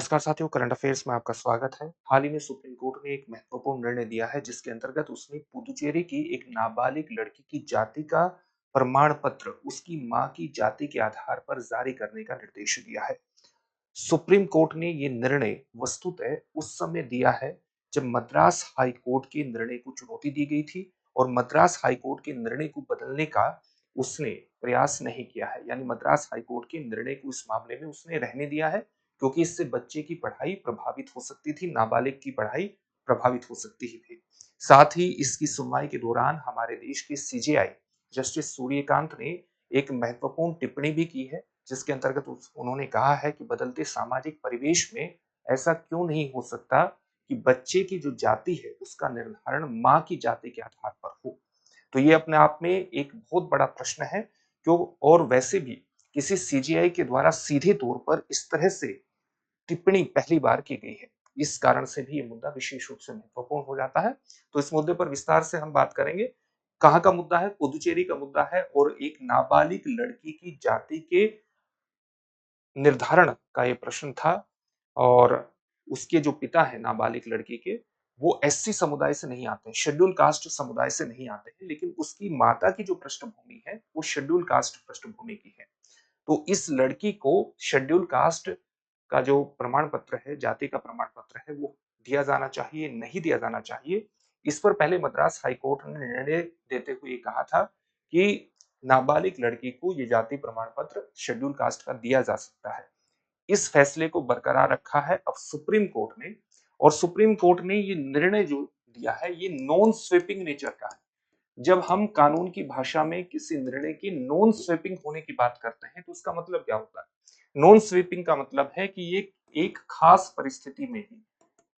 नमस्कार साथियों, current affairs में आपका स्वागत है। हाल ही में सुप्रीम कोर्ट ने एक महत्वपूर्ण निर्णय दिया है जिसके अंतर्गत उसने पुदुचेरी की एक नाबालिग लड़की की जाति का प्रमाण पत्र उसकी मां की जाति के आधार पर जारी करने का निर्देश दिया है। सुप्रीम कोर्ट ने ये निर्णय वस्तुतः उस समय दिया है जब मद्रास हाई कोर्ट के निर्णय को चुनौती दी गई थी और मद्रास हाई कोर्ट के निर्णय को बदलने का उसने प्रयास नहीं किया है। यानी मद्रास हाई कोर्ट के निर्णय को इस मामले में उसने रहने दिया है क्योंकि इससे बच्चे की पढ़ाई प्रभावित हो सकती थी, नाबालिग की पढ़ाई प्रभावित हो सकती ही थी। साथ ही इसकी सुनवाई के दौरान हमारे देश के सीजेआई जस्टिस सूर्यकांत ने एक महत्वपूर्ण टिप्पणी भी की है जिसके अंतर्गत उन्होंने कहा है कि बदलते सामाजिक परिवेश में ऐसा क्यों नहीं हो सकता कि बच्चे की जो जाति है उसका निर्धारण मां की जाति के आधार पर हो। तो ये अपने आप में एक बहुत बड़ा प्रश्न है क्यों, और वैसे भी किसी सीजीआई के द्वारा सीधे तौर पर इस तरह से टिप्पणी पहली बार की गई है। इस कारण से भी ये मुद्दा विशेष रूप से महत्वपूर्ण हो जाता है। तो इस मुद्दे पर विस्तार से हम बात करेंगे। कहां का मुद्दा है? पुदुचेरी का मुद्दा है और एक नाबालिग लड़की की जाति के निर्धारण का ये प्रश्न था। और उसके जो पिता है नाबालिग लड़की के, वो एससी समुदाय से नहीं आते हैं, शेड्यूल कास्ट समुदाय से नहीं आते हैं, लेकिन उसकी माता की जो पृष्ठभूमि है वो शेड्यूल कास्ट पृष्ठभूमि की है। तो इस लड़की को शेड्यूल कास्ट का जो प्रमाण पत्र है, जाति का प्रमाण पत्र है, वो दिया जाना चाहिए, नहीं दिया जाना चाहिए। इस पर पहले मद्रास हाईकोर्ट ने निर्णय देते हुए कहा था कि नाबालिग लड़की को ये जाति प्रमाण पत्र शेड्यूल कास्ट का दिया जा सकता है। इस फैसले को बरकरार रखा है अब सुप्रीम कोर्ट ने, और सुप्रीम कोर्ट ने ये निर्णय जो दिया है ये नॉन स्वीपिंग नेचर का है। जब हम कानून की भाषा में किसी निर्णय की नॉन स्वीपिंग होने की बात करते हैं तो उसका मतलब क्या होता है? नॉन स्वीपिंग का मतलब है कि ये एक खास परिस्थिति में ही,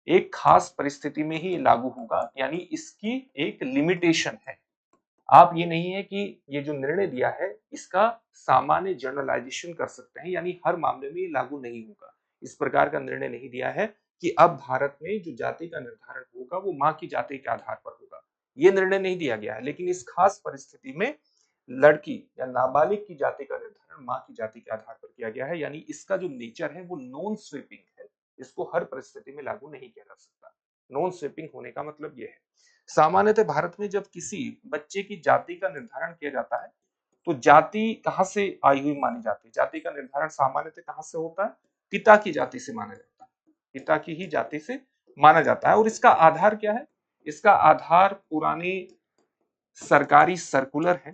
एक खास परिस्थिति में ही लागू होगा, यानी इसकी एक लिमिटेशन है। आप ये नहीं है कि ये जो निर्णय दिया है इसका सामान्य जनरलाइजेशन कर सकते हैं, यानी हर मामले में ये लागू नहीं होगा। इस प्रकार का निर्णय नहीं दिया है कि अब भारत में जो जाति का निर्धारण होगा वो मां की जाति के आधार पर होगा। ये निर्णय नहीं दिया गया है, लेकिन इस खास परिस्थिति में लड़की या नाबालिग की जाति का निर्धारण मां की जाति के आधार पर किया गया है। यानी इसका जो नेचर है वो नॉन स्वीपिंग है, इसको हर परिस्थिति में लागू नहीं किया जा सकता। नॉन स्वीपिंग होने का मतलब यह है। सामान्यतः भारत में जब किसी बच्चे की जाति का निर्धारण किया जाता है तो जाति कहां से आई हुई मानी जाती है? जाति का निर्धारण सामान्यतः कहां से होता है? पिता की जाति से माना जाता है, पिता की ही जाति से माना जाता है। और इसका आधार क्या है? इसका आधार पुराने सरकारी सर्कुलर है।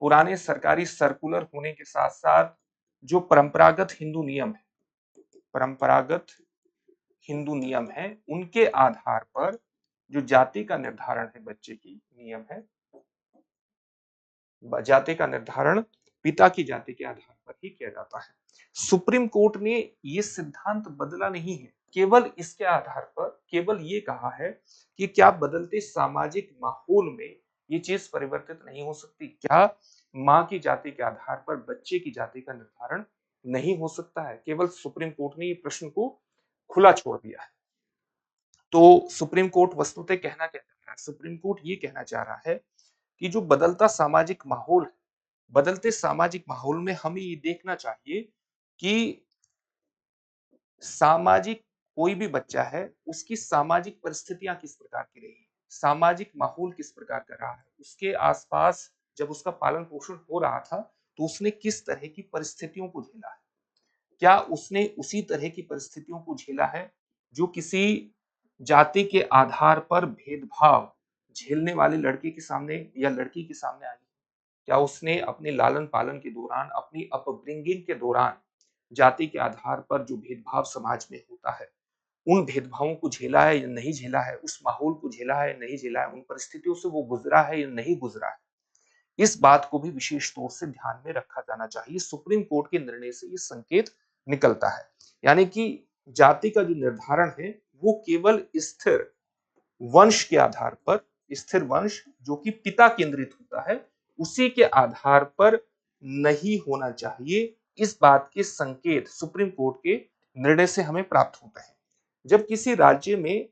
पुराने सरकारी सर्कुलर होने के साथ साथ जो परंपरागत हिंदू नियम है, परंपरागत हिंदू नियम है, उनके आधार पर जो जाति का निर्धारण है, बच्चे की नियम है, जाति का निर्धारण पिता की जाति के आधार पर ही किया जाता है। सुप्रीम कोर्ट ने यह सिद्धांत बदला नहीं है, केवल इसके आधार पर केवल ये कहा है कि क्या बदलते सामाजिक माहौल में ये चीज परिवर्तित नहीं हो सकती? क्या मां की जाति के आधार पर बच्चे की जाति का निर्धारण नहीं हो सकता है? केवल सुप्रीम कोर्ट ने ये प्रश्न को खुला छोड़ दिया है। तो सुप्रीम कोर्ट वस्तुतः कहना क्या चाह रहा है? सुप्रीम कोर्ट ये कहना चाह रहा है कि जो बदलता सामाजिक माहौल है, बदलते सामाजिक माहौल में हमें ये देखना चाहिए कि सामाजिक कोई भी बच्चा है उसकी सामाजिक परिस्थितियां किस प्रकार की रही, सामाजिक माहौल किस प्रकार का रहा है, उसके आसपास जब उसका पालन पोषण हो रहा था तो उसने किस तरह की परिस्थितियों को झेला है, क्या उसने उसी तरह की परिस्थितियों को झेला है जो किसी जाति के आधार पर भेदभाव झेलने वाली लड़के के सामने या लड़की के सामने आई? क्या उसने अपने लालन पालन के दौरान, अपनी अपब्रिंगिंग के दौरान जाति के आधार पर जो भेदभाव समाज में होता है, उन भेदभावों को झेला है या नहीं झेला है, उस माहौल को झेला है या नहीं झेला है, उन परिस्थितियों से वो गुजरा है या नहीं गुजरा है? इस बात को भी विशेष तौर से ध्यान में रखा जाना चाहिए। सुप्रीम कोर्ट के निर्णय से ये संकेत निकलता है, यानी कि जाति का जो निर्धारण है वो केवल स्थिर वंश के आधार पर, स्थिर वंश जो कि पिता केंद्रित होता है, उसी के आधार पर नहीं होना चाहिए। इस बात के संकेत सुप्रीम कोर्ट के निर्णय से हमें प्राप्त होते हैं। जब किसी राज्य में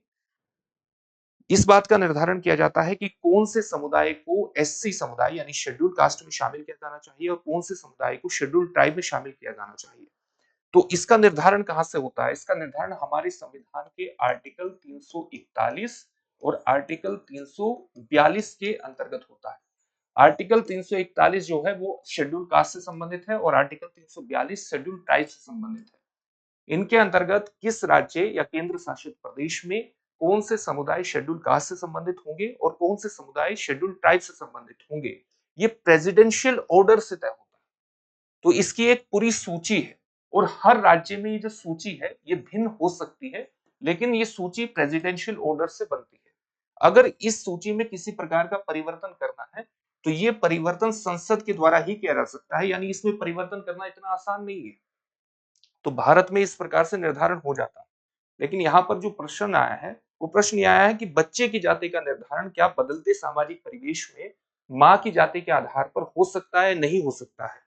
इस बात का निर्धारण किया जाता है कि कौन से समुदाय को एससी समुदाय यानी शेड्यूल कास्ट में शामिल किया जाना चाहिए और कौन से समुदाय को शेड्यूल ट्राइब में शामिल किया जाना चाहिए, तो इसका निर्धारण कहां से होता है? इसका निर्धारण हमारे संविधान के आर्टिकल 341 और आर्टिकल 342 के अंतर्गत होता है। आर्टिकल 341 जो है वो शेड्यूल कास्ट से संबंधित है और आर्टिकल 342 शेड्यूल ट्राइब से संबंधित है। इनके अंतर्गत किस राज्य या केंद्र शासित प्रदेश में कौन से समुदाय शेड्यूल कास्ट से संबंधित होंगे और कौन से समुदाय शेड्यूल ट्राइब से संबंधित होंगे, ये प्रेसिडेंशियल ऑर्डर से तय होता है। तो इसकी एक पूरी सूची है और हर राज्य में ये जो सूची है ये भिन्न हो सकती है, लेकिन ये सूची प्रेसिडेंशियल ऑर्डर से बनती है। अगर इस सूची में किसी प्रकार का परिवर्तन करना है तो ये परिवर्तन संसद के द्वारा ही किया जा सकता है, यानी इसमें परिवर्तन करना इतना आसान नहीं है। तो भारत में इस प्रकार से निर्धारण हो जाता है। लेकिन यहाँ पर जो प्रश्न आया है वो प्रश्न ये आया है कि बच्चे की जाति का निर्धारण क्या बदलते सामाजिक परिवेश में माँ की जाति के आधार पर हो सकता है, नहीं हो सकता है?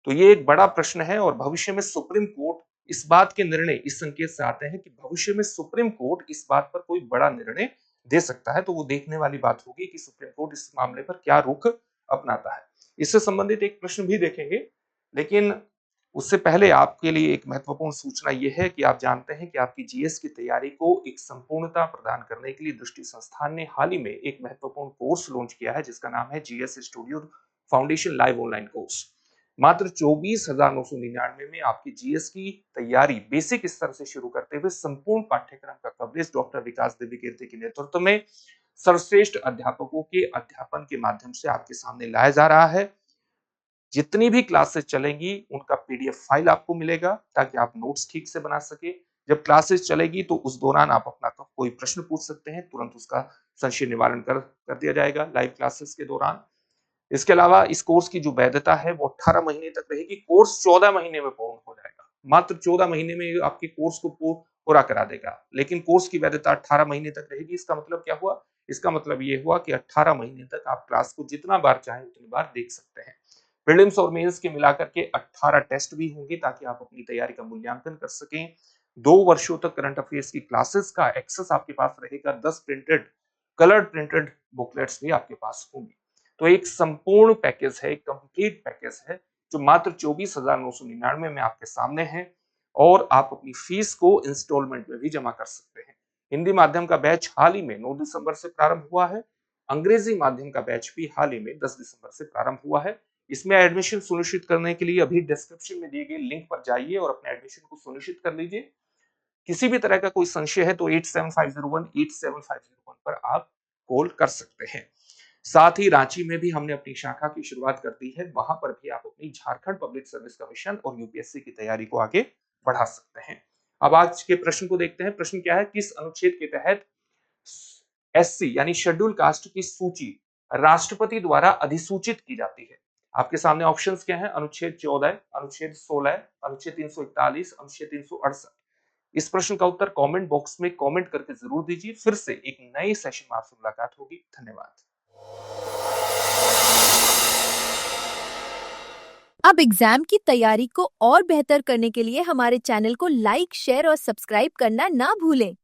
तो ये एक बड़ा प्रश्न है और भविष्य में सुप्रीम कोर्ट इस बात के निर्णय इस संकेत से आते हैं कि भविष्य में सुप्रीम कोर्ट इस बात पर कोई बड़ा निर्णय दे सकता है। तो वो देखने वाली बात होगी कि सुप्रीम कोर्ट इस मामले पर क्या रुख अपनाता है। इससे संबंधित एक प्रश्न भी देखेंगे, लेकिन उससे पहले आपके लिए एक महत्वपूर्ण सूचना यह है कि आप जानते हैं कि आपकी जीएस की तैयारी को एक संपूर्णता प्रदान करने के लिए दृष्टि संस्थान ने हाल ही में एक महत्वपूर्ण कोर्स लॉन्च किया है जिसका नाम है GS studio foundation live online course. मात्र 24,999 में आपकी जीएस की तैयारी बेसिक स्तर से शुरू करते हुए संपूर्ण पाठ्यक्रम का कवरेज डॉक्टर विकास दिव्यकीर्ति के नेतृत्व में सर्वश्रेष्ठ अध्यापकों के अध्यापन के माध्यम से आपके सामने लाया जा रहा है। जितनी भी क्लासेस चलेंगी उनका पीडीएफ फाइल आपको मिलेगा ताकि आप नोट्स ठीक से बना सके। जब क्लासेस चलेगी तो उस दौरान आप अपना कोई प्रश्न पूछ सकते हैं, तुरंत उसका संशय निवारण कर दिया जाएगा लाइव क्लासेस के दौरान। इसके अलावा इस कोर्स की जो वैधता है वो 18 महीने तक रहेगी। कोर्स 14 महीने में पूर्ण हो जाएगा। मात्र 14 महीने में आपके कोर्स को पूरा करा देगा, लेकिन कोर्स की वैधता 18 महीने तक रहेगी। इसका मतलब क्या हुआ? इसका मतलब ये हुआ कि 18 महीने तक आप क्लास को जितना बार चाहें उतनी बार देख सकते हैं। प्रीलिम्स और मेंस के मिलाकर के 18 टेस्ट भी होंगे ताकि आप अपनी तैयारी का मूल्यांकन कर सकें। 2 वर्षों तक करंट अफेयर्स की क्लासेस का एक्सेस आपके पास रहेगा। 10 कलर्ड प्रिंटेड बुकलेट्स भी आपके पास होंगी। तो एक संपूर्ण पैकेज है, एक कंप्लीट पैकेज है जो मात्र 24,999 में आपके सामने है और आप अपनी फीस को इंस्टॉलमेंट में भी जमा कर सकते हैं। हिंदी माध्यम का बैच हाल ही में 9 दिसंबर से प्रारंभ हुआ है। अंग्रेजी माध्यम का बैच भी हाल ही में 10 दिसंबर से प्रारंभ हुआ है। इसमें एडमिशन सुनिश्चित करने के लिए अभी डिस्क्रिप्शन में दिए गए लिंक पर जाइए और अपने एडमिशन को सुनिश्चित कर लीजिए। किसी भी तरह का कोई संशय है तो 8750187501 पर आप कॉल कर सकते हैं। साथ ही रांची में भी हमने अपनी शाखा की शुरुआत कर दी है। वहां पर भी आप अपनी झारखंड पब्लिक सर्विस कमीशन और यूपीएससी की तैयारी को आगे बढ़ा सकते हैं। अब आज के प्रश्न को देखते हैं। प्रश्न क्या है? किस अनुच्छेद के तहत एससी यानी शेड्यूल कास्ट की सूची राष्ट्रपति द्वारा अधिसूचित की जाती है? आपके सामने ऑप्शंस क्या हैं? अनुच्छेद 14, अनुच्छेद 16, अनुच्छेद 341, अनुच्छेद 368। इस प्रश्न का उत्तर कमेंट बॉक्स में कमेंट करके जरूर दीजिए। फिर से एक नए सेशन में आपसे मुलाकात होगी। धन्यवाद। अब एग्जाम की तैयारी को और बेहतर करने के लिए हमारे चैनल को लाइक, शेयर और सब्सक्राइब करना ना भूलें।